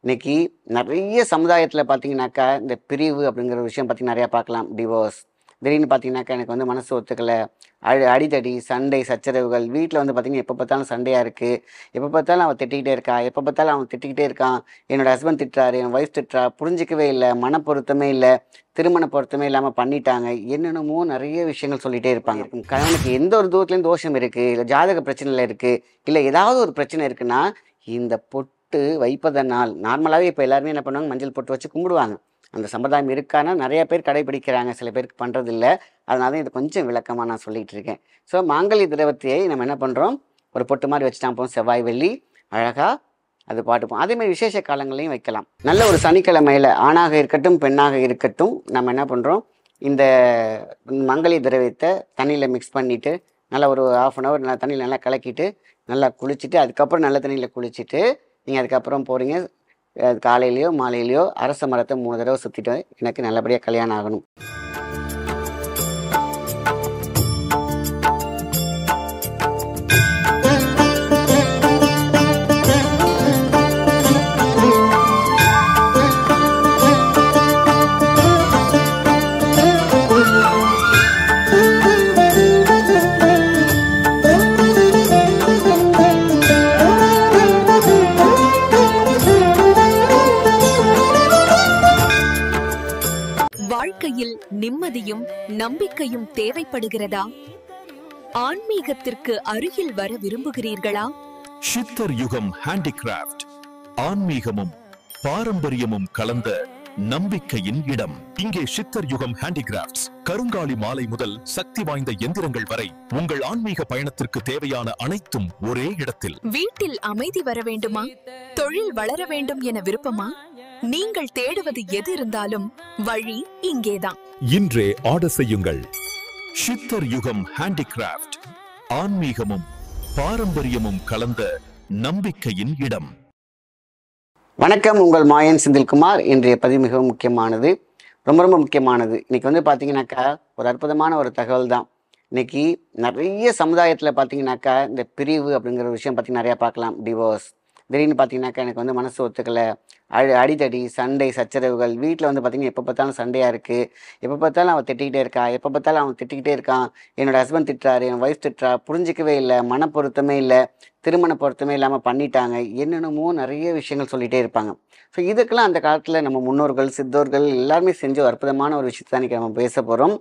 இன்னைக்கு நிறைய சமுதாயத்தில் பார்த்தீங்கன்னாக்கா இந்த பிரிவு அப்படிங்கிற விஷயம் பற்றி நிறையா பார்க்கலாம். டிவோர்ஸ் திடீர்னு பார்த்தீங்கன்னாக்கா எனக்கு வந்து மனசு ஒத்துக்கலை, அடிதடி, சண்டை, சச்சரவுகள் வீட்டில் வந்து பார்த்தீங்கன்னா எப்போ பார்த்தாலும் சண்டையாக இருக்குது. எப்போ பார்த்தாலும் அவன் திட்டிக்கிட்டே இருக்கா, எப்போ பார்த்தாலும் அவன் திட்டிக்கிட்டே இருக்கான். என்னோட ஹஸ்பண்ட் திட்டுறாரு, என் ஒய்ஃப் திட்டுறா, புரிஞ்சிக்கவே இல்லை, மன பொருத்தமே இல்லை, திருமண பொருத்தமே இல்லாமல் பண்ணிட்டாங்க. என்னென்னமோ நிறைய விஷயங்கள் சொல்லிகிட்டே இருப்பாங்க. கணவனுக்கு எந்த ஒரு தூரத்துலேயும் தோஷம் இருக்குது, இல்லை ஜாதக பிரச்சனையில் இருக்குது, இல்லை ஏதாவது ஒரு பிரச்சனை இருக்குன்னா இந்த பொட்டு வைப்பதனால் நார்மலாகவே இப்போ எல்லாருமே என்ன பண்ணுவாங்க, மஞ்சள் பொட்டு வச்சு கும்பிடுவாங்க. அந்த சம்பிரதாயம் இருக்கானா நிறைய பேர் கடைபிடிக்கிறாங்க, சில பேருக்கு பண்ணுறது இல்லை. அதனால தான் இது கொஞ்சம் விளக்கமாக நான் சொல்லிகிட்டு இருக்கேன். ஸோ மாங்கல்ய திரவத்தையை நம்ம என்ன பண்ணுறோம், ஒரு பொட்டு மாதிரி வச்சுட்டா போகும். செவ்வாய் வெள்ளி அழகாக அது பாட்டுப்போம். அதேமாதிரி விசேஷ காலங்களையும் வைக்கலாம். நல்ல ஒரு சனிக்கிழமையில் ஆணாக இருக்கட்டும் பெண்ணாக இருக்கட்டும் நம்ம என்ன பண்ணுறோம், இந்த மாங்கல்ய திரவியத்தை தண்ணியில் மிக்ஸ் பண்ணிவிட்டு நல்லா ஒரு 1/2 hour நல்லா தண்ணியில் நல்லா கலக்கிட்டு நல்லா குளிச்சுட்டு அதுக்கப்புறம் நல்ல தண்ணியில் குளிச்சுட்டு நீங்கள் அதுக்கப்புறம் போகிறீங்க. காலையிலையோ மாலையிலையோ அரச மரத்தை 3 தடவை சுற்றிட்டு எனக்கு நல்லபடியாக கல்யாணம் ஆகணும். வாழ்க்கையில் நிம்மதியும் நம்பிக்கையும் தேவைப்படுகிறதா? ஆன்மீகத்திற்கு அருகில் வர விரும்புகிறீர்களா? சித்தர் யுகம் ஹேண்டிகிராஃப்ட் ஆன்மீகமும் பாரம்பரியமும் கலந்த நம்பிக்கையின் இடம். இங்கே சித்தர் யுகம் ஹேண்டிகிராஃப்ட்ஸ் கருங்காலி மாலை முதல் சக்தி வாய்ந்த எந்திரங்கள் வரை உங்கள் ஆன்மீக பயணத்திற்கு தேவையான அனைத்தும் ஒரே இடத்தில். வீட்டில் அமைதி வர வேண்டுமா? தொழில் வளர வேண்டும் என விருப்பமா? நீங்கள் தேடுவது எது இருந்தாலும் வழி இங்கேதான். இன்றே ஆர்டர் செய்யுங்கள். சித்தர் யுகம் ஹேண்டிகிராஃப்ட் ஆன்மீகமும் பாரம்பரியமும் கலந்த நம்பிக்கையின் இடம். வணக்கம், உங்கள் மாயன் செந்தில்குமார். இன்றைய பதிவு மிகவும் முக்கியமானது, ரொம்ப ரொம்ப முக்கியமானது. இன்னைக்கு வந்து பார்த்தீங்கன்னாக்கா ஒரு அற்புதமான ஒரு தகவல் தான். இன்னைக்கு நிறைய சமுதாயத்தில் பார்த்தீங்கன்னாக்கா இந்த பிரிவு அப்படிங்கிற விஷயம் பற்றி நிறையா பார்க்கலாம். டிவோர்ஸ் திடீர்னு பார்த்தீங்கன்னாக்கா எனக்கு வந்து மனசு ஒத்துக்கலை, அடிதடி, சண்டை, சச்சரவுகள் வீட்டில் வந்து பார்த்தீங்கன்னா எப்போ பார்த்தாலும் சண்டையாக இருக்குது. எப்போ பார்த்தாலும் அவன் திட்டிக்கிட்டே இருக்கா, எப்போ பார்த்தாலும் அவன் திட்டிக்கிட்டே இருக்கான். என்னோட ஹஸ்பண்ட் திட்டுறாரு, என் ஒய்ஃப் திட்டுறா, புரிஞ்சிக்கவே இல்லை, மன பொருத்தமே இல்லை, திருமண பொருத்தமே இல்லாமல் பண்ணிட்டாங்க. என்னென்னமோ நிறைய விஷயங்கள் சொல்லிகிட்டே இருப்பாங்க. ஸோ இதுக்கெல்லாம் அந்த காலத்தில் நம்ம முன்னோர்கள் சித்தோர்கள் எல்லாருமே செஞ்ச ஒரு அற்புதமான ஒரு விஷயத்தை தான் இன்றைக்கி நம்ம பேச போகிறோம்.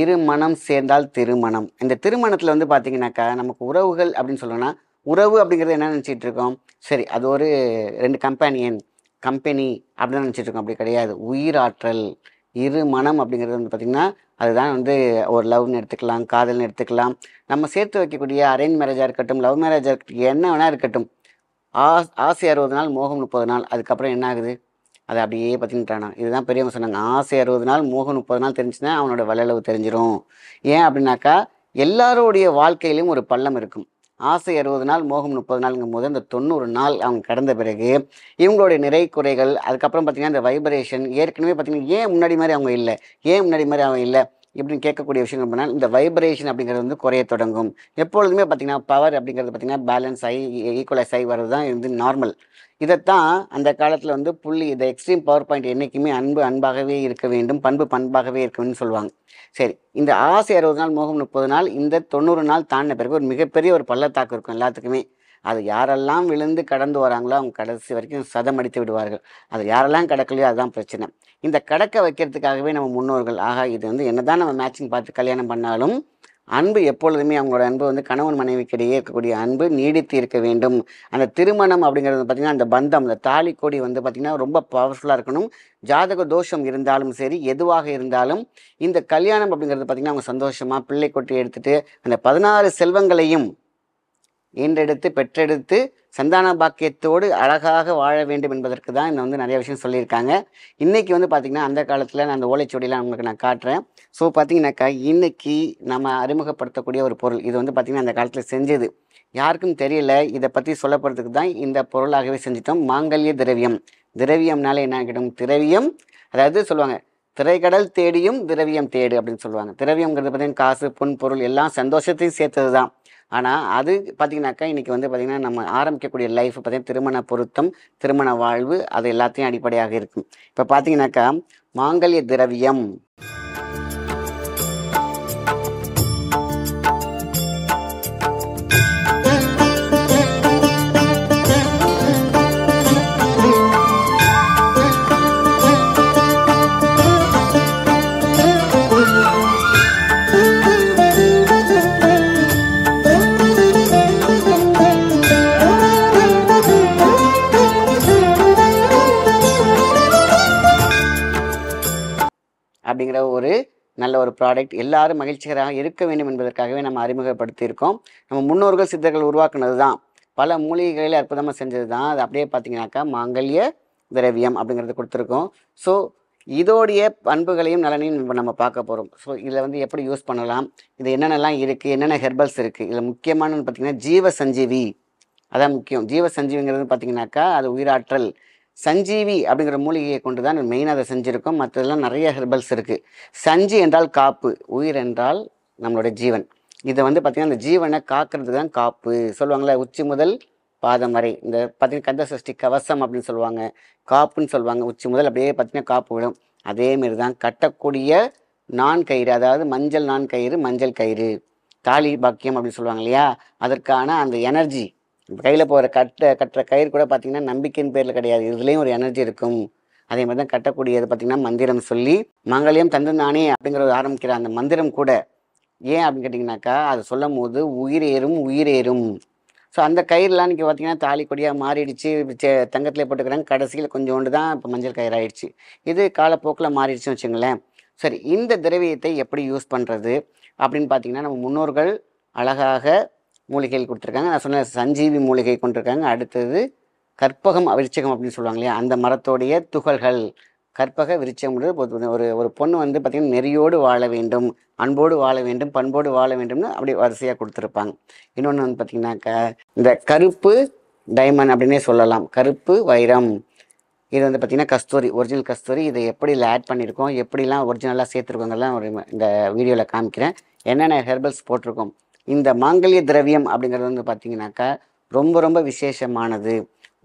இரு மனம் சேர்ந்தால் திருமணம். இந்த திருமணத்தில் வந்து பார்த்திங்கனாக்கா நமக்கு உறவுகள் அப்படின்னு சொல்லணும்னா, உறவு அப்படிங்கிறது என்ன நினச்சிட்டு இருக்கோம், சரி அது ஒரு 2 கம்பெனி அப்படின்னு நினச்சிட்டு இருக்கோம். அப்படி கிடையாது. உயிராற்றல். இரு மனம் அப்படிங்கிறது வந்து பார்த்திங்கன்னா அதுதான் வந்து ஒரு லவ்னு எடுத்துக்கலாம், காதல்னு எடுத்துக்கலாம். நம்ம சேர்த்து வைக்கக்கூடிய அரேஞ்ச் மேரேஜாக இருக்கட்டும், லவ் மேரேஜாக இருக்கட்டும், என்ன வேணால் இருக்கட்டும். ஆசை 60 நாள், மோகம் 30 நாள். அதுக்கப்புறம் என்ன ஆகுது, அதை அப்படியே பற்றின்ட்டானா. இதுதான் பெரியவங்க சொன்னாங்க, ஆசை 60 நாள், மோகம் 30 நாள் தெரிஞ்சுன்னா அவனோட வலையளவு தெரிஞ்சிடும். ஏன் அப்படின்னாக்கா எல்லாரோடைய வாழ்க்கையிலும் ஒரு பள்ளம் இருக்கும். ஆசை 60 நாள், மோகம் 30 நாளுங்கும் போது அந்த 90 நாள் அவங்க கடந்த பிறகு இவங்களுடைய நிறை குறைகள், அதுக்கப்புறம் பார்த்திங்கன்னா இந்த வைப்ரேஷன் ஏற்கனவே பார்த்திங்கன்னா ஏன் முன்னாடி மாதிரி அவங்க இல்லை, ஏன் முன்னாடி மாதிரி அவங்க இல்லை இப்படின்னு கேட்கக்கூடிய விஷயங்கள் பண்ணால் இந்த வைப்ரேஷன் அப்படிங்கிறது வந்து குறைய தொடங்கும். எப்பொழுதுமே பார்த்திங்கன்னா பவர் அப்படிங்கிறது பார்த்திங்கன்னா பேலன்ஸ் ஆகி ஈக்குவலைஸ் ஆகி வர்றது தான் வந்து நார்மல். இதைத்தான் அந்த காலத்தில் வந்து புள்ளி இந்த எக்ஸ்ட்ரீம் பவர் பாயிண்ட் என்றைக்குமே அன்பாகவே இருக்க வேண்டும், பண்பாகவே இருக்க வேண்டும் சொல்லுவாங்க. சரி, இந்த ஆசை 60 நாள், மோகம் 30 நாள், இந்த 90 நாள் தாண்டின பிறகு ஒரு மிகப்பெரிய ஒரு பள்ளத்தாக்கு இருக்கும் எல்லாத்துக்குமே. அது யாரெல்லாம் விழுந்து கடந்து வராங்களோ அவங்க கடைசி வரைக்கும் சதம் அடித்து விடுவார்கள். அது யாரெல்லாம் கடக்கலையோ அதுதான் பிரச்சனை. இந்த கடக்க வைக்கிறதுக்காகவே நம்ம முன்னோர்கள் இது வந்து என்னதான் நம்ம மேட்சிங் பார்த்து கல்யாணம் பண்ணாலும் அன்பு எப்பொழுதுமே அவங்களோட அன்பு வந்து கணவன் மனைவிக்கிடையே இருக்கக்கூடிய அன்பு நீடித்து இருக்க வேண்டும். அந்த திருமணம் அப்படிங்கிறது பார்த்திங்கன்னா அந்த பந்தம், அந்த தாலி கொடி வந்து பார்த்திங்கன்னா ரொம்ப பவர்ஃபுல்லாக இருக்கணும். ஜாதக தோஷம் இருந்தாலும் சரி, எதுவாக இருந்தாலும் இந்த கல்யாணம் அப்படிங்கிறது பார்த்திங்கன்னா அவங்க சந்தோஷமாக பிள்ளை கொட்டி எடுத்துகிட்டு அந்த 16 செல்வங்களையும் ஈன்றெடுத்து பெற்றெடுத்து சந்தான பாக்கியத்தோடு அழகாக வாழ வேண்டும் என்பதற்கு தான் இந்த வந்து நிறைய விஷயம் சொல்லியிருக்காங்க. இன்றைக்கி வந்து பார்த்திங்கன்னா அந்த காலத்தில் நான் அந்த ஓலைச்சுவடியெலாம் உங்களுக்கு நான் காட்டுறேன். ஸோ பார்த்திங்கனாக்கா இன்றைக்கி நம்ம அறிமுகப்படுத்தக்கூடிய ஒரு பொருள் இது வந்து பார்த்திங்கன்னா அந்த காலத்தில் செஞ்சது யாருக்கும் தெரியல. இதை பற்றி சொல்லப்படுறதுக்கு தான் இந்த பொருளாகவே செஞ்சிட்டோம். மாங்கல்ய திரவியம். திரவியம்னால என்ன ஆகிடும், திரவியம் அதாவது சொல்லுவாங்க திரைக்கடல் தேடியும் திரவியம் தேடு அப்படின்னு சொல்லுவாங்க. திரவியம்ங்கிறது பார்த்தீங்கன்னா காசு, பொன், பொருள் எல்லாம் சந்தோஷத்தையும் சேர்த்தது தான். ஆனால் அது பார்த்தீங்கன்னாக்கா இன்றைக்கி வந்து பார்த்திங்கன்னா நம்ம ஆரம்பிக்கக்கூடிய லைஃப் பார்த்திங்கன்னா திருமண பொருத்தம், திருமண வாழ்வு அது எல்லாத்தையும் அடிப்படையாக இருக்கும். இப்போ பார்த்தீங்கன்னாக்கா மாங்கல்ய திரவியம் அப்படிங்கிற ஒரு நல்ல ஒரு ப்ராடக்ட் எல்லாரும் மகிழ்ச்சிகராக இருக்க வேண்டும் என்பதற்காகவே நம்ம அறிமுகப்படுத்தியிருக்கோம். நம்ம முன்னோர்கள் சித்தர்கள் உருவாக்குனது தான். பல மூலிகைகளில் அற்புதமாக செஞ்சது தான். அது அப்படியே பார்த்தீங்கன்னாக்கா மாங்கல்ய திரவியம் அப்படிங்கிறது கொடுத்துருக்கோம். ஸோ இதோடைய பண்புகளையும் நலனையும் நம்ம பார்க்க போகிறோம். ஸோ இதில் வந்து எப்படி யூஸ் பண்ணலாம், இது என்னென்னலாம் இருக்குது, என்னென்ன ஹெர்பல்ஸ் இருக்குது. இதில் முக்கியமானது பார்த்திங்கன்னா ஜீவ சஞ்சீவி, அதான் முக்கியம். ஜீவ சஞ்சீவிங்கிறது பார்த்திங்கனாக்கா அது உயிராற்றல். சஞ்சீவி அப்படிங்கிற மூலிகையை கொண்டு தான் மெயினாக அதை செஞ்சுருக்கோம். மற்றதெல்லாம் நிறைய ஹெர்பல்ஸ் இருக்குது. சஞ்சி என்றால் காப்பு, உயிர் என்றால் நம்மளுடைய ஜீவன். இதை வந்து பார்த்திங்கன்னா அந்த ஜீவனை காக்கிறதுக்கு தான் காப்பு சொல்லுவாங்களே, உச்சி முதல் பாதம் வரை. இந்த பார்த்திங்கன்னா கந்த சஷ்டி கவசம் அப்படின்னு சொல்லுவாங்க, காப்புன்னு சொல்லுவாங்க. உச்சி முதல் அப்படியே பார்த்திங்கன்னா காப்பு விடும். அதேமாரி தான் கட்டக்கூடிய நான் கயிறு, அதாவது மஞ்சள் நான் கயிறு, மஞ்சள் கயிறு, தாலி பாக்கியம் அப்படின்னு சொல்லுவாங்க இல்லையா, அதற்கான அந்த எனர்ஜி கையில் போகிற கட்டுற கயிறு கூட பார்த்திங்கன்னா நம்பிக்கையின் பேரில் கிடையாது, இதுலேயும் ஒரு எனர்ஜி இருக்கும். அதே மாதிரி தான் கட்டக்கூடியது பார்த்திங்கன்னா மந்திரம் சொல்லி மங்கல்யம் தந்து நானே அப்படிங்கிறது ஆரம்பிக்கிற அந்த மந்திரம் கூட ஏன் அப்படின்னு கேட்டிங்கனாக்கா அது சொல்லும் போது உயிரேறும் உயிரேறும். ஸோ அந்த கயிறுலாம் இன்றைக்கி பார்த்திங்கன்னா தாலி கொடியாக மாறிடுச்சு, தங்கத்தில் போட்டுக்கிறாங்க. கடைசியில் கொஞ்சோண்டு தான் இப்போ மஞ்சள் கயிறு ஆயிடுச்சு. இது காலப்போக்கில் மாறிடுச்சுன்னு வச்சுங்களேன். சரி, இந்த திரவியத்தை எப்படி யூஸ் பண்ணுறது அப்படின்னு பார்த்திங்கன்னா நம்ம முன்னோர்கள் அழகாக மூலிகைகள் கொடுத்துருக்காங்க. நான் சொன்ன சஞ்சீவி மூலிகை கொண்டிருக்காங்க. அடுத்தது கற்பகம் விருச்சகம் அப்படின்னு சொல்லுவாங்க இல்லையா, அந்த மரத்தோடைய துகள்கள். கற்பக விருச்சகம் ஒரு பொண்ணு வந்து பார்த்திங்கன்னா நெறியோடு வாழ வேண்டும், அன்போடு வாழ வேண்டும், பண்போடு வாழ வேண்டும்னு அப்படி வரிசையாக கொடுத்துருப்பாங்க. இன்னொன்று வந்து பார்த்திங்கனாக்கா இந்த கருப்பு டைமண்ட் அப்படின்னே சொல்லலாம், கருப்பு வைரம். இது வந்து பார்த்திங்கன்னா கஸ்தூரி, ஒரிஜினல் கஸ்தூரி. இதை எப்படி ஆட் பண்ணியிருக்கோம், எப்படிலாம் ஒரிஜினலாக சேர்த்துருக்கோங்கெல்லாம் ஒரு இந்த வீடியோவில் காமிக்கிறேன். என்னென்ன ஹெர்பல்ஸ் போட்டிருக்கோம். இந்த மாங்கல்ய திரவியம் அப்படிங்கிறது வந்து பார்த்திங்கனாக்கா ரொம்ப ரொம்ப விசேஷமானது.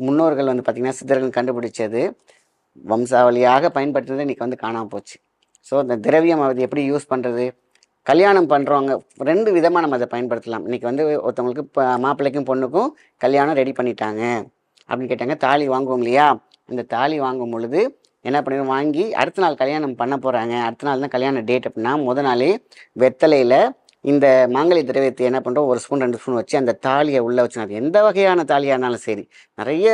முன்னோர்கள் வந்து பார்த்திங்கன்னா சித்தர்கள் கண்டுபிடிச்சது, வம்சாவளியாக பயன்படுத்துறது இன்றைக்கி வந்து காணாமல் போச்சு. ஸோ இந்த திரவியம் அது எப்படி யூஸ் பண்ணுறது, கல்யாணம் பண்ணுறவங்க 2 விதமாக நம்ம அதை பயன்படுத்தலாம். இன்றைக்கி வந்து ஒருத்தவங்களுக்கு இப்போ மாப்பிள்ளைக்கும் பொண்ணுக்கும் கல்யாணம் ரெடி பண்ணிட்டாங்க அப்படின்னு கேட்டாங்க. தாலி வாங்குவோம் இல்லையா, இந்த தாலி வாங்கும் பொழுது என்ன பண்ணிடுவோம், வாங்கி அடுத்த நாள் கல்யாணம் பண்ண போகிறாங்க, அடுத்த நாள் தான் கல்யாண டேட் அப்படின்னா முத நாளே வெத்தலையில் இந்த மாங்கல்ய திரவியத்தை என்ன பண்ணுறோம், 1 ஸ்பூன் 2 ஸ்பூன் வச்சு அந்த தாலியை உள்ளே வச்சு, அது எந்த வகையான தாலியாக இருந்தாலும் சரி, நிறைய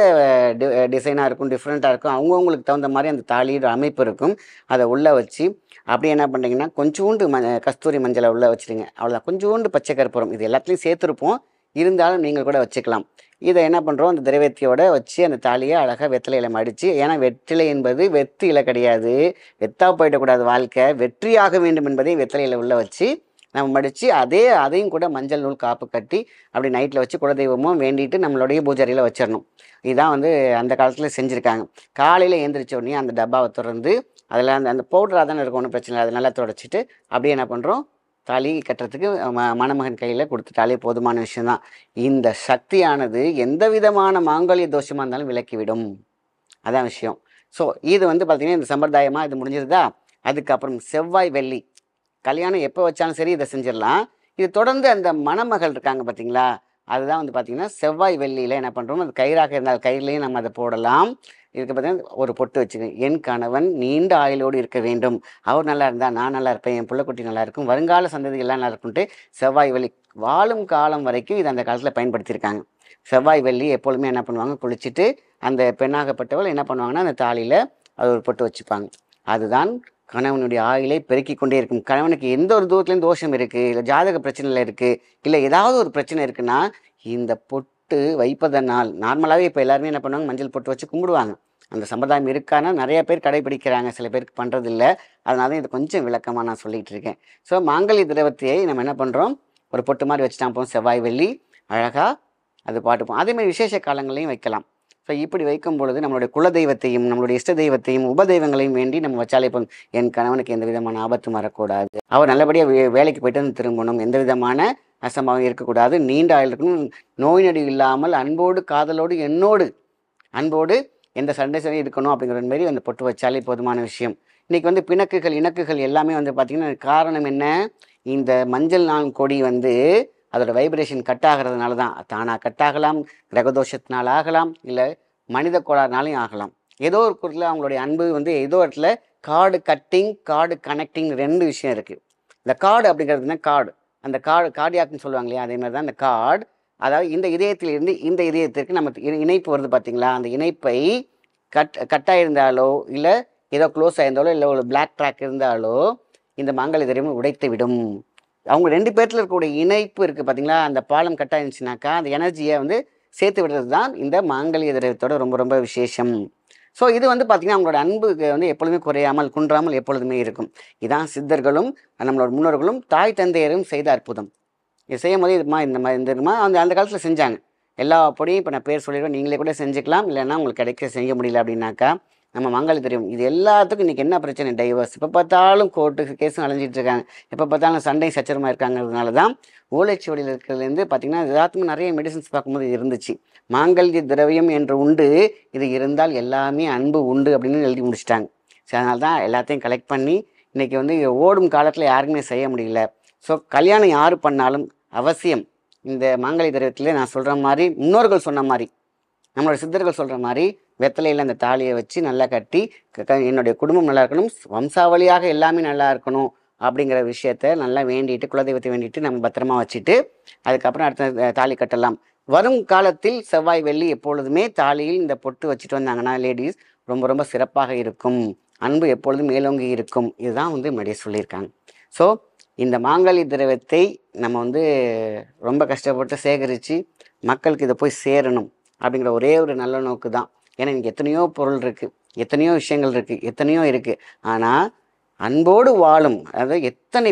டிசைனாக இருக்கும், டிஃப்ரெண்ட்டாக இருக்கும், அவங்கவுங்களுக்கு தகுந்த மாதிரி அந்த தாலியோட அமைப்பு இருக்கும். அதை உள்ளே வச்சு அப்படியே என்ன பண்ணுறீங்கன்னா கொஞ்சோண்டு கஸ்தூரி மஞ்சளை உள்ளே வச்சுருங்க. அவ்வளோதான். கொஞ்சோண்டு பச்சை கற்பூரம், இது எல்லாத்துலேயும் சேர்த்துருப்போம், இருந்தாலும் நீங்கள் கூட வச்சுக்கலாம். இதை என்ன பண்ணுறோம், அந்த திரவியத்தையோட வச்சு அந்த தாலியை அழகாக வெற்றிலையில் மடித்து, ஏன்னா வெற்றிலை என்பது வெற்றி இலை கிடையாது, வெத்தா போயிடக்கூடாது வாழ்க்கை, வெற்றியாக வேண்டும் என்பதை வெற்றிலையில் உள்ளே வச்சு நம்ம மடித்து அதையும் கூட மஞ்சள் நூல் காப்பு கட்டி அப்படி நைட்டில் வச்சு குலதெய்வமும் வேண்டிட்டு நம்மளுடைய பூஜாரியில் வச்சிடணும். இதுதான் வந்து அந்த காலத்தில் செஞ்சுருக்காங்க. காலையில் எழுந்திரிச்ச உடனே அந்த டப்பாவை திறந்து அதில் அந்த பவுடராக தானே இருக்கும், ஒன்றும் பிரச்சனை இல்லை, அதை நல்லா துடைச்சிட்டு அப்படியே என்ன பண்ணுறோம், தாலி கட்டுறதுக்கு மணமகன் கையில் கொடுத்துட்டாலே போதுமான விஷயம்தான். இந்த சக்தியானது எந்த விதமான மாங்கல்ய தோஷமாக இருந்தாலும் விலக்கிவிடும், அதான் விஷயம். ஸோ இது வந்து பார்த்திங்கன்னா இந்த சம்பிரதாயமாக இது முடிஞ்சிருதா. அதுக்கப்புறம் செவ்வாய் வெள்ளி கல்யாணம் எப்போ வச்சாலும் சரி இதை செஞ்சிடலாம். இது தொடர்ந்து அந்த மணமகள் இருக்காங்க பார்த்தீங்களா, அதுதான் வந்து பார்த்திங்கன்னா செவ்வாய் வெள்ளியில் என்ன பண்ணுறோம், அது கயிறாக இருந்தால் கயிறுலையும் நம்ம அதை போடலாம். இதுக்கு பார்த்தீங்கன்னா ஒரு பொட்டு வச்சுக்கோங்க, என் கணவன் நீண்ட ஆயுளோடு இருக்க வேண்டும், அவர் நல்லா இருந்தால் நான் நல்லா இருப்பேன், என் பிள்ளைக்குட்டி நல்லா இருக்கும், வருங்கால சந்ததி எல்லாம் நல்லா இருக்கும்ட்டு செவ்வாய் வெள்ளி வாழும் காலம் வரைக்கும் இது அந்த காலத்தில் பயன்படுத்தியிருக்காங்க. செவ்வாய் வெள்ளி எப்பொழுதுமே என்ன பண்ணுவாங்க, குளிச்சுட்டு அந்த பெண்ணாகப்பட்டவள் என்ன பண்ணுவாங்கன்னா அந்த தாலியில் அது ஒரு பொட்டு வச்சுப்பாங்க. அதுதான் கணவனுடைய ஆயுளை பெருக்கி கொண்டே இருக்கும். கணவனுக்கு எந்த ஒரு தூரத்துலேயும் தோஷம் இருக்குது, இல்லை ஜாதக பிரச்சனையில் இருக்குது, இல்லை ஏதாவது ஒரு பிரச்சனை இருக்குன்னா இந்த பொட்டு வைப்பதனால் நார்மலாகவே இப்போ எல்லாருமே என்ன பண்ணுவாங்க, மஞ்சள் பொட்டு வச்சு கும்பிடுவாங்க. அந்த சம்பிரதாயம் இருக்கானா நிறைய பேர் கடைபிடிக்கிறாங்க, சில பேருக்கு பண்ணுறதில்ல. அதனால தான் இது கொஞ்சம் விளக்கமாக நான் சொல்லிகிட்டு இருக்கேன். ஸோ மாங்கல்ய திரவத்தையை நம்ம என்ன பண்ணுறோம், ஒரு பொட்டு மாதிரி வச்சுட்டா போகும். செவ்வாய் வெள்ளி அழகாக அது பாட்டுப்போம். அதேமாதிரி விசேஷ காலங்களையும் வைக்கலாம். ஸோ இப்படி வைக்கும் பொழுது நம்மளுடைய குலதெய்வத்தையும் நம்மளுடைய இஷ்ட தெய்வத்தையும் உபதெய்வங்களையும் வேண்டி நம்ம வச்சாலே போதும். என் கணவனுக்கு எந்த விதமான ஆபத்தும் வரக்கூடாது, அவர் நல்லபடியாக வேலைக்கு போயிட்டு வந்து திரும்பணும், எந்த விதமான அசம்பாவம் இருக்கக்கூடாது, நீண்ட ஆயுள் இருக்கணும், நோய் நொடி இல்லாமல் அன்போடு காதலோடு என்னோடு அன்போடு எந்த சண்டை சரி இருக்கணும் அப்படிங்கிற மாதிரி அந்த பொட்டு வச்சாலே போதுமான விஷயம். இன்றைக்கி வந்து பிணக்குகள் இணக்குகள் எல்லாமே வந்து பார்த்திங்கன்னா காரணம் என்ன, இந்த மஞ்சள் நாள் கொடி வந்து அதோட வைப்ரேஷன் கட் ஆகிறதுனால தான். தானாக கட் ஆகலாம், கிரகதோஷத்தினால் ஆகலாம், இல்லை மனித கோளாறுனாலையும் ஆகலாம். ஏதோ ஒரு பொருளில் அவங்களுடைய அன்பு வந்து ஏதோ இடத்துல கார்டு கட்டிங் கார்டு கனெக்டிங் 2 விஷயம் இருக்குது. இந்த கார்டு அப்படிங்கிறதுனா கார்டு, அந்த கார்டியாக்குன்னு சொல்லுவாங்க இல்லையா, அதே மாதிரி தான் இந்த கார்டு. அதாவது இந்த இதயத்திலிருந்து இந்த இதயத்திற்கு நம்ம இணைப்பு வருது பார்த்தீங்களா, அந்த இணைப்பை கட்டாயிருந்தாலோ இல்லை ஏதோ க்ளோஸ் ஆயிருந்தாலோ இல்லை ஒரு பிளாக் ட்ராக் இருந்தாலோ இந்த மாங்கல்ய திரவியம் உடைத்து விடும். அவங்க 2 பேர்த்தில் இருக்கக்கூடிய இணைப்பு இருக்குது பார்த்தீங்களா, அந்த பாலம் கட்டாயிருந்துச்சுனாக்கா அந்த எனர்ஜியை வந்து சேர்த்து விடுறது தான் இந்த மாங்கல்ய திரவியத்தோட ரொம்ப ரொம்ப விசேஷம். ஸோ இது வந்து பார்த்திங்கன்னா அவங்களோட அன்புக்கு வந்து எப்பொழுதுமே குறையாமல் குன்றாமல் எப்பொழுதுமே இருக்கும். இதான் சித்தர்களும் நம்மளோட முன்னோர்களும் தாய் தந்தையரும் செய்த அற்புதம். இது செய்யும் போது இந்த அந்த காலத்தில் செஞ்சாங்க. எல்லா பொடியும் இப்போ நான் பேர் சொல்லிடுவேன், நீங்களே கூட செஞ்சுக்கலாம், இல்லைன்னா உங்களுக்கு செய்ய முடியல அப்படின்னாக்கா நம்ம மாங்கல்ய திரவியம். இது எல்லாத்துக்கும் இன்றைக்கி என்ன பிரச்சனை, டைவர்ஸ், எப்போ பார்த்தாலும் கோர்ட்டு கேஸும் அலைஞ்சிட்டு இருக்காங்க, எப்போ பார்த்தாலும் சண்டை சச்சரமாக இருக்காங்கிறதுனால தான் ஓலைச்சுவடியில் இருக்கிறதுலேருந்து பார்த்திங்கன்னா எல்லாத்துக்கும் நிறைய மெடிசன்ஸ் பார்க்கும்போது இருந்துச்சு. மாங்கல்ய திரவியம் என்று உண்டு, இது இருந்தால் எல்லாமே அன்பு உண்டு அப்படின்னு எழுதி முடிச்சிட்டாங்க. ஸோ அதனால தான் எல்லாத்தையும் கலெக்ட் பண்ணி இன்றைக்கி வந்து ஓடும் காலத்தில் யாருக்குமே செய்ய முடியல. ஸோ கல்யாணம் யார் பண்ணாலும் அவசியம் இந்த மாங்கல்ய திரவியத்தில் நான் சொல்கிற மாதிரி, முன்னோர்கள் சொன்ன மாதிரி, நம்மளோட சித்தர்கள் சொல்கிற மாதிரி வெத்தலையில் அந்த தாலியை வச்சு நல்லா கட்டி என்னுடைய குடும்பம் நல்லா இருக்கணும், வம்சாவளியாக எல்லாமே நல்லா இருக்கணும் அப்படிங்கிற விஷயத்த நல்லா வேண்டிட்டு குலதெய்வத்தை வேண்டிட்டு நம்ம பத்திரமா வச்சுட்டு அதுக்கப்புறம் அடுத்த தாலி கட்டலாம். வரும் காலத்தில் செவ்வாய் வெள்ளி எப்பொழுதுமே தாலியில் இந்த பொட்டு வச்சுட்டு வந்தாங்கன்னா லேடிஸ் ரொம்ப ரொம்ப சிறப்பாக இருக்கும், அன்பு எப்பொழுதும் மேலோங்கி இருக்கும். இதுதான் வந்து முன்னாடியே சொல்லியிருக்காங்க. ஸோ இந்த மாங்கல்ய திரவியத்தை நம்ம வந்து ரொம்ப கஷ்டப்பட்டு சேகரித்து மக்களுக்கு இதை போய் சேரணும் அப்படிங்கிற ஒரே ஒரு நல்ல நோக்கு தான். ஏன்னா இங்கே எத்தனையோ பொருள் இருக்குது, எத்தனையோ விஷயங்கள் இருக்குது, எத்தனையோ இருக்குது. ஆனால் அன்போடு வாழும், அதாவது எத்தனை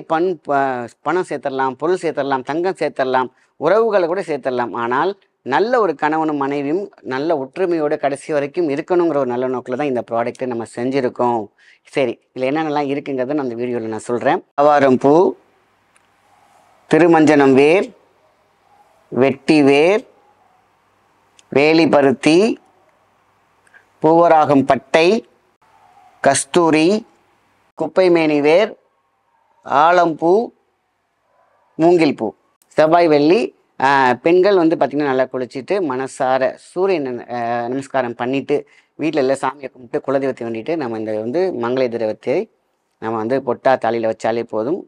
பணம் சேர்த்துடலாம், பொருள் சேர்த்துடலாம், தங்கம் சேர்த்துடலாம், உறவுகளை கூட சேர்த்துடலாம். ஆனால் நல்ல ஒரு கணவனும் மனைவியும் நல்ல ஒற்றுமையோடு கடைசி வரைக்கும் இருக்கணுங்கிற ஒரு நல்ல நோக்கில் தான் இந்த ப்ராடக்ட்டை நம்ம செஞ்சுருக்கோம். சரி, இதில் என்னென்னலாம் இருக்குங்கிறத நான் அந்த வீடியோவில் நான் சொல்கிறேன். ஆவாரம் பூ, திருமஞ்சனம் வேர், வெட்டி வேர், வேலி பருத்தி, பூவராகம் பட்டை, கஸ்தூரி, குப்பைமேனி வேர், ஆலம்பூ, மூங்கில் பூ, செவ்வாய் வெள்ளி. பெண்கள் வந்து பார்த்திங்கன்னா நல்லா குளிச்சுட்டு மனசார சூரியன் நமஸ்காரம் பண்ணிவிட்டு வீட்டில் எல்லாம் சாமியை கும்பிட்டு குலதெய்வத்தை வேண்டிட்டு நம்ம இந்த வந்து மங்கள திரவத்தை நம்ம வந்து பொட்டா தாலியில் வச்சாலே போதும்,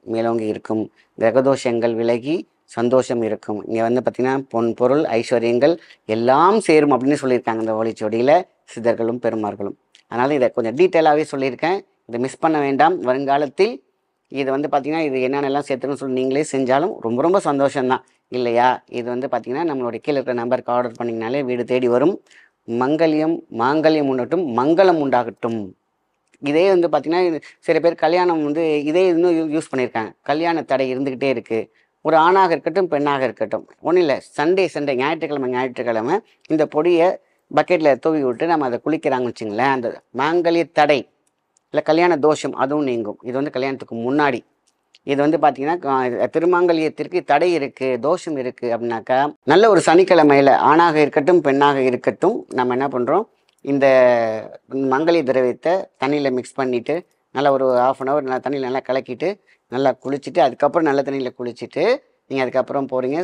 மேலோங்கி இருக்கும், கிரகதோஷங்கள் விலகி சந்தோஷம் இருக்கும். இங்கே வந்து பார்த்திங்கன்னா பொன் பொருள் ஐஸ்வர்யங்கள் எல்லாம் சேரும் அப்படின்னு சொல்லியிருக்காங்க இந்த ஓலைச்சுவடியில் சித்தர்களும் பெருமார்களும். அதனால் இதை கொஞ்சம் டீட்டெயிலாகவே சொல்லியிருக்கேன், இதை மிஸ் பண்ண வேண்டாம். வருங்காலத்தில் இது வந்து பார்த்திங்கன்னா இது என்னென்னலாம் சேர்த்துன்னு சொல்லி நீங்களே செஞ்சாலும் ரொம்ப ரொம்ப சந்தோஷம்தான் இல்லையா. இது வந்து பார்த்திங்கன்னா நம்மளுடைய கீழே இருக்கிற நம்பருக்கு ஆர்டர் பண்ணிங்கனாலே வீடு தேடி வரும். மாங்கல்யம் உண்டட்டும், மங்களம் உண்டாகட்டும். இதே வந்து பார்த்திங்கன்னா சில பேர் கல்யாணம் வந்து இதே இன்னும் யூஸ் பண்ணியிருக்காங்க. கல்யாண தடை இருந்துக்கிட்டே இருக்குது. ஒரு ஆணாக இருக்கட்டும் பெண்ணாக இருக்கட்டும், ஒன்றும் இல்லை, சண்டே ஞாயிற்றுக்கிழமை இந்த பொடியை பக்கெட்டில் தூவி விட்டு நம்ம அதை குளிக்கிறாங்கன்னு வச்சுங்களேன், அந்த மாங்கல்ய தடை இல்லை கல்யாண தோஷம் அதுவும் நீங்கும். இது வந்து கல்யாணத்துக்கு முன்னாடி. இது வந்து பார்த்திங்கன்னா திருமாங்கல்யத்திற்கு தடை இருக்குது, தோஷம் இருக்குது அப்படின்னாக்கா நல்ல ஒரு சனிக்கிழமையில் ஆணாக இருக்கட்டும் பெண்ணாக இருக்கட்டும் நம்ம என்ன பண்ணுறோம், இந்த மங்கல்ய திரவியத்தை தண்ணியில் மிக்ஸ் பண்ணிவிட்டு நல்லா ஒரு 1/2 hour நல்லா தண்ணியில் நல்லா கலக்கிட்டு நல்லா குளிச்சுட்டு அதுக்கப்புறம் நல்ல தண்ணியில் குளிச்சுட்டு நீங்கள் அதுக்கப்புறம் போகிறீங்க,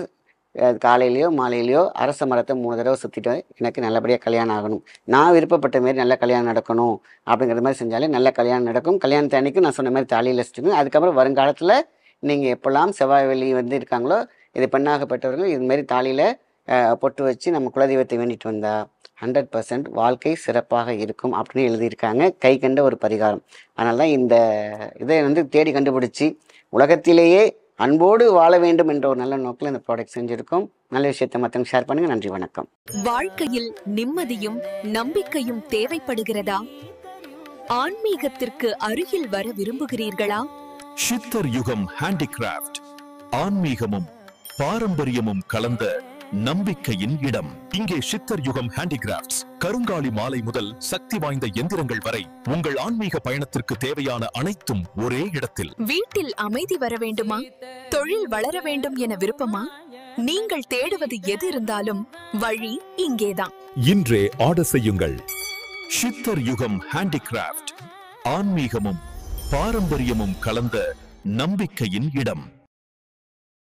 காலையிலையோ மாலையிலையோ அரச மரத்தை 3 தடவை சுற்றிட்டு எனக்கு நல்லபடியாக கல்யாணம் ஆகணும், நான் விருப்பப்பட்ட மாரி நல்ல கல்யாணம் நடக்கணும் அப்படிங்கிற மாதிரி செஞ்சாலே நல்ல கல்யாணம் நடக்கும். கல்யாணத்தை அன்றைக்கும் நான் சொன்ன மாதிரி தாலியில் வச்சுட்டு அதுக்கப்புறம் வருங்காலத்தில் நீங்கள் எப்போல்லாம் செவ்வாய் வெள்ளி வந்து இருக்காங்களோ இது பெண்ணாகப்பட்டவர்கள் இதுமாரி தாலியில் பொட்டு வச்சு நம்ம குலதெய்வத்தை வேண்டிட்டு வந்தால் 100% வாழ்க்கை சிறப்பாக இருக்கும் அப்படின்னு எழுதியிருக்காங்க. கை கண்ட ஒரு பரிகாரம். அதனால தான் இந்த இதை வந்து தேடி கண்டுபிடிச்சி உலகத்திலேயே அன்போடு வாழ வேண்டும் என்ற ஒரு நல்ல நோக்கில் இந்த ப்ராடக்ட் செஞ்சுருக்கோம். நல்ல விஷயத்தை மற்றவங்க ஷேர் பண்ணுங்க. நன்றி, வணக்கம். வாழ்க்கையில் நிம்மதியும் நம்பிக்கையும் தேவைப்படுகிறதா? ஆன்மீகத்திற்கு அருகில் வர விரும்புகிறீர்களா? சித்தர் யுகம் ஹேண்டிகிராஃப்ட் ஆன்மீகமும் பாரம்பரியமும் கலந்த நம்பிக்கையின் இடம். இங்கே சித்தர் யுகம் ஹேண்டிகிராஃப்ட்ஸ். கருங்காலி மாலை முதல் சக்தி வாய்ந்த எந்திரங்கள் வரை உங்கள் ஆன்மீக பயணத்திற்கு தேவையான அனைத்தும் ஒரே இடத்தில். வீட்டில் அமைதி வர வேண்டுமா? தொழில் வளர வேண்டும் என விருப்பமா? நீங்கள் தேடுவது எது இருந்தாலும் வழி இங்கேதான். இன்றே ஆர்டர் செய்யுங்கள். சித்தர் யுகம் ஹேண்டிகிராஃப்ட். ஆன்மீகமும் பாரம்பரியமும் கலந்த நம்பிக்கையின் இடம்.